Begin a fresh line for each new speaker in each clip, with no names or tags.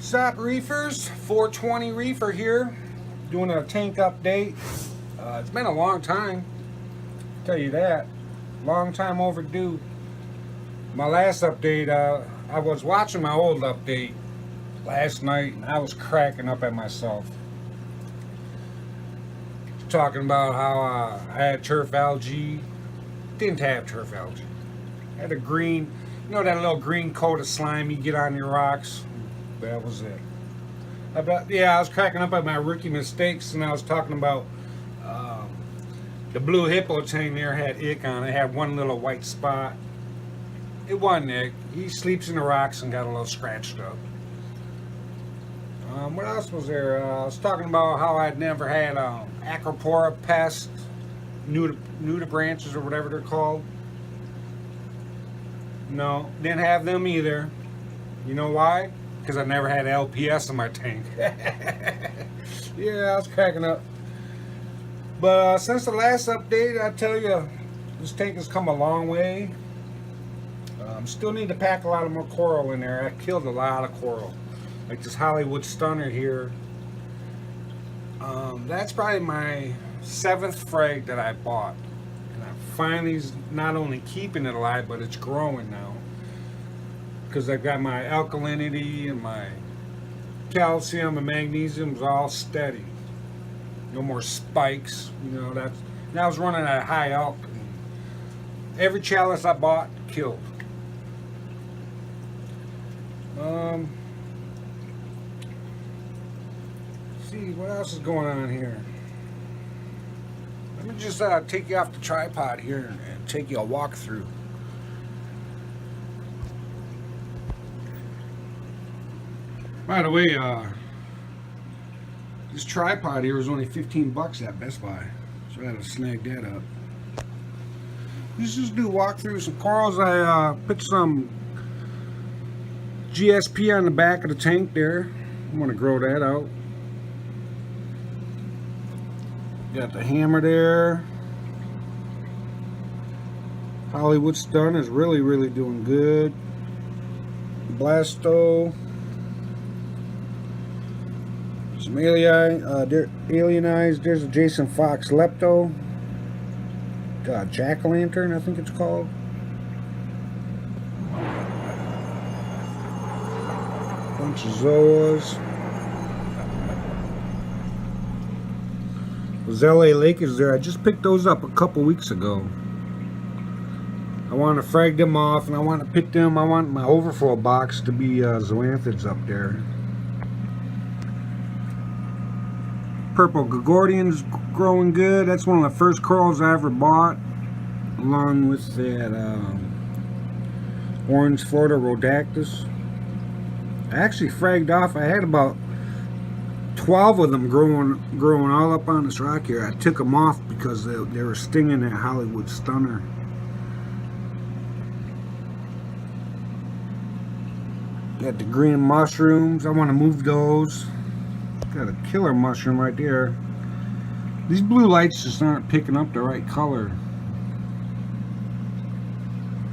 What's up, reefers? 420 Reefer here, doing a tank update. It's been a long time, tell you that. Long time overdue. My last update, I was watching my old update last night and I was cracking up at myself. Talking about how I had turf algae. Didn't have turf algae. I had a green, you know that little green coat of slime you get on your rocks? That was it. I was cracking up at my rookie mistakes, and I was talking about the blue hippo tank there had ick on it. It had one little white spot. It wasn't ick. He sleeps in the rocks and got a little scratched up. What else was there? I was talking about how I'd never had Acropora pest, nudibranches or whatever they're called. No, didn't have them either. You know why? Because I never had LPS in my tank. Yeah, I was cracking up. But since the last update, I tell you, this tank has come a long way. Still need to pack a lot of more coral in there. I killed a lot of coral. Like this Hollywood Stunner here. That's probably my 7th frag that I bought. And I finally not only keeping it alive, but it's growing now. Because I've got my alkalinity and my calcium and magnesium's all steady. No more spikes. You know, that I was running at high elk. Every chalice I bought killed. See what else is going on here. Let me just take you off the tripod here and take you a walk through. By the way, this tripod here was only 15 bucks at Best Buy, so I had to snag that up. Let's just do walk through some corals. I put some GSP on the back of the tank there. I'm going to grow that out. Got the hammer there. Hollywood Stun is really doing good. Blasto. Some alienized. There's a Jason Fox Lepto. Jack-o'-lantern, I think it's called. Bunch of Zoas. Those LA Lakers there, I just picked those up a couple weeks ago. I want to frag them off and I want to pick them. I want my overflow box to be zoanthids up there. Purple Gagordian's growing good. That's one of the first corals I ever bought, along with that orange Florida Rhodactis. I actually fragged off. I had about 12 of them growing all up on this rock here. I took them off because they were stinging that Hollywood Stunner. Got the green mushrooms. I want to move those. Got a killer mushroom right there. These blue lights just aren't picking up the right color.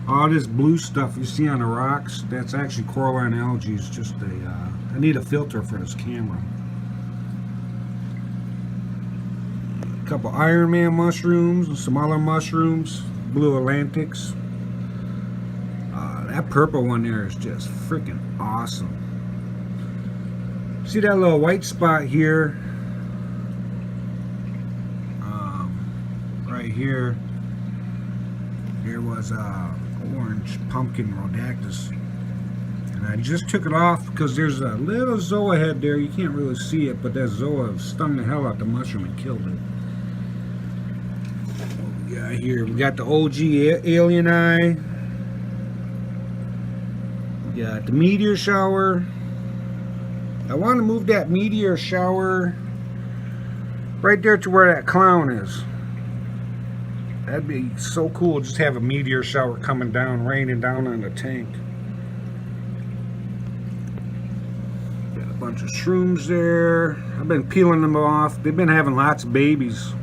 All this blue stuff you see on the rocks, that's actually coralline algae. It's just I need a filter for this camera. A couple Iron Man mushrooms and some other mushrooms. Blue Atlantics. That purple one there is just freaking awesome. See that little white spot here? Right here. There was a orange pumpkin Rhodactis. And I just took it off because there's a little Zoa head there. You can't really see it, but that Zoa stung the hell out the mushroom and killed it. What we got here? We got the OG Alien Eye. We got the Meteor Shower. I want to move that meteor shower right there to where that clown is. That'd be so cool, just have a meteor shower coming down, raining down on the tank. Got a bunch of shrooms there. I've been peeling them off. They've been having lots of babies.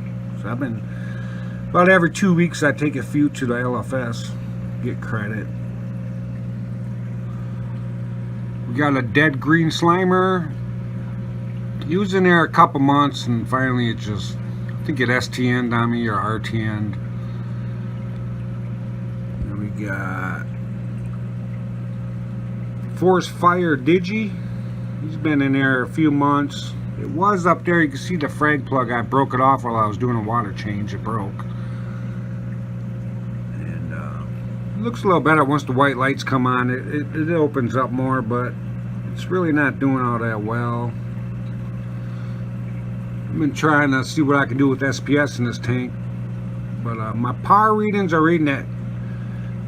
So I've been, about every 2 weeks I take a few to the LFS, get credit. We got a dead green slimer. Used in there a couple months, and finally it just, I think it STN'd on me or RTN'd. Then we got Forest Fire Digi. He's been in there a few months. It was up there. You can see the frag plug. I broke it off while I was doing a water change. It broke. And it looks a little better once the white lights come on. It opens up more, but it's really not doing all that well. I've been trying to see what I can do with SPS in this tank. But my power readings are reading at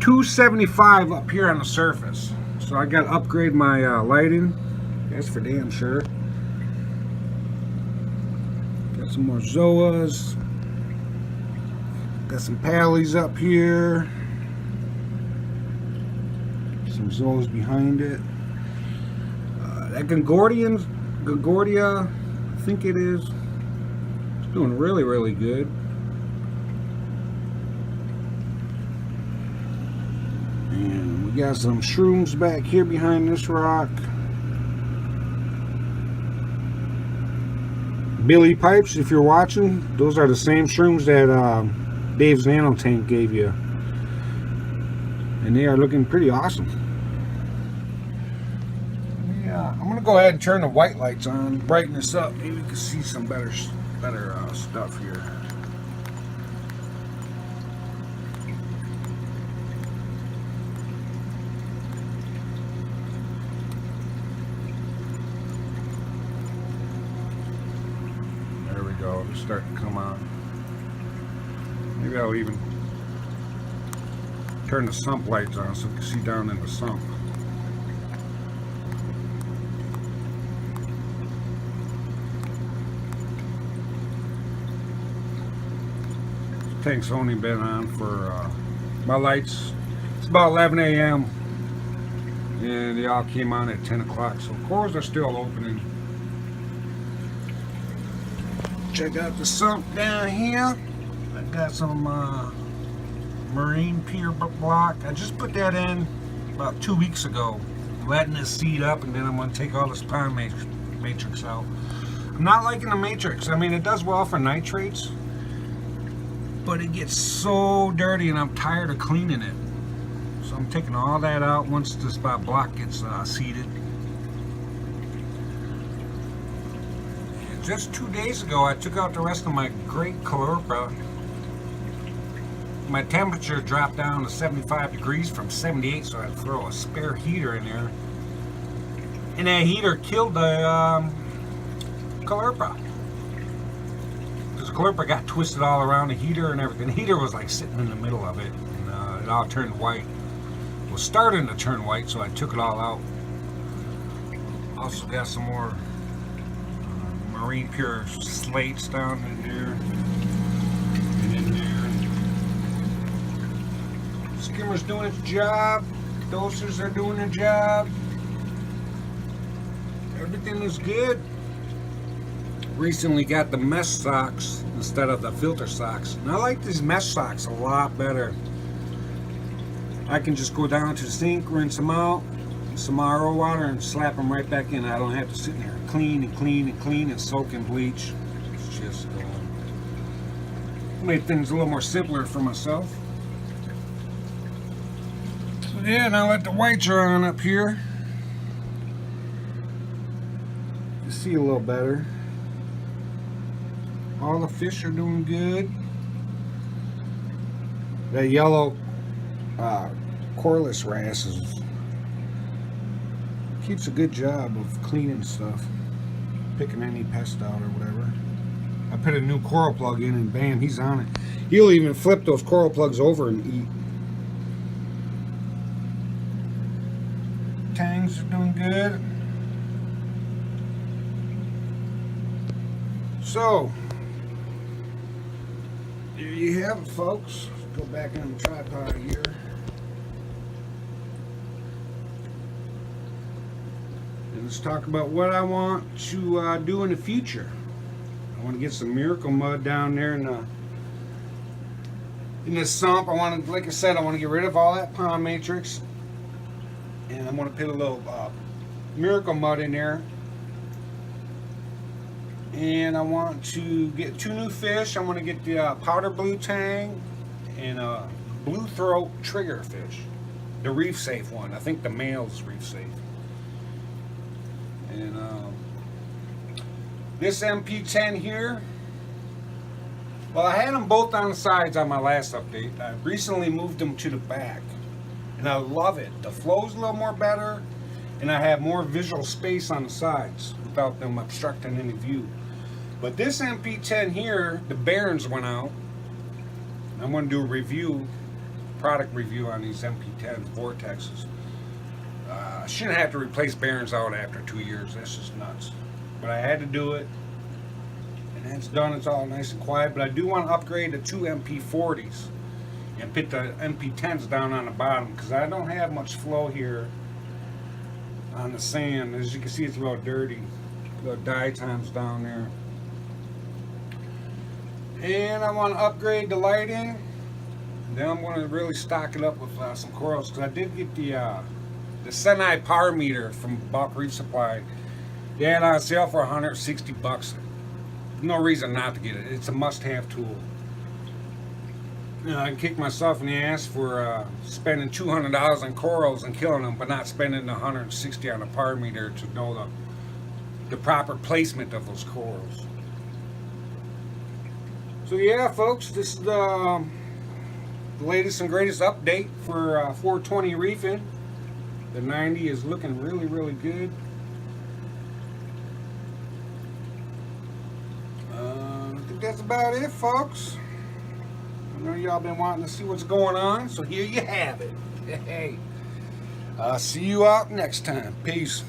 275 up here on the surface. So I got to upgrade my lighting. That's for damn sure. Got some more Zoas. Got some Pallies up here. Some Zoas behind it. That Gongoria, I think it is. It's doing really, really good. And we got some shrooms back here behind this rock. Billy Pipes, if you're watching, those are the same shrooms that Dave's Nano Tank gave you. And they are looking pretty awesome. Yeah, I'm going to go ahead and turn the white lights on, brighten this up. Maybe we can see some better stuff here. It's starting to come on. Maybe I'll even turn the sump lights on so you can see down in the sump. This tank's only been on for my lights. It's about 11 a.m. and they all came on at 10 o'clock, so cores are still opening. Check out the sump down here. I got some marine pier block. I just put that in about 2 weeks ago, letting it seed up, and then I'm going to take all this pond matrix out. I'm not liking the matrix. I mean, it does well for nitrates, but it gets so dirty, and I'm tired of cleaning it. So I'm taking all that out once this block gets seeded. Just 2 days ago, I took out the rest of my great Calliope. My temperature dropped down to 75 degrees from 78, so I had to throw a spare heater in there. And that heater killed the Calliope. Because the Calliope got twisted all around the heater and everything. The heater was like sitting in the middle of it, and it all turned white. It was starting to turn white, so I took it all out. Also got some more marine pure slates down in there and in there. Skimmer's doing its job. Dosers are doing their job. Everything is good. Recently got the mesh socks instead of the filter socks, and I like these mesh socks a lot better. I can just go down to the sink, rinse them out, some RO water, and slap them right back in. I don't have to sit there and clean and clean and clean and soak in bleach. It's just made things a little more simpler for myself. So yeah, now let the whites are on up here. You see a little better. All the fish are doing good. That yellow Corliss wrasse keeps a good job of cleaning stuff, picking any pest out or whatever. I put a new coral plug in and bam, he's on it. He'll even flip those coral plugs over and eat. Tangs are doing good. So, there you have it, folks. Let's go back on the tripod here. Let's talk about what I want to do in the future. I want to get some Miracle Mud down there in this sump. I want to, like I said, I want to get rid of all that pond matrix, and I want to put a little Miracle Mud in there. And I want to get 2 new fish. I'm going to get the powder blue tang and a blue throat trigger fish. The reef safe one. I think the male's reef safe. And this MP10 here, well, I had them both on the sides on my last update. I recently moved them to the back, and I love it. The flow's a little more better, and I have more visual space on the sides without them obstructing any view. But this MP10 here, the bearings went out. I'm going to do a review, product review on these MP10 Vortexes. I shouldn't have to replace bearings out after 2 years. That's just nuts. But I had to do it. And that's done. It's all nice and quiet. But I do want to upgrade to 2 MP40s and put the MP10s down on the bottom, because I don't have much flow here on the sand. As you can see, it's a little dirty. Little diatoms down there. And I want to upgrade the lighting. Then I'm going to really stock it up with some corals, because I did get the Senai power meter from Buck Reef Supply. They had on sale for $160. No reason not to get it. It's a must-have tool. You know, I can kick myself in the ass for spending $200 on corals and killing them, but not spending $160 on a power meter to know the proper placement of those corals. So yeah, folks, this is the latest and greatest update for 420 reefing. The 90 is looking really, really good. I think that's about it, folks. I know y'all been wanting to see what's going on, so here you have it. Hey, I'll see you out next time. Peace.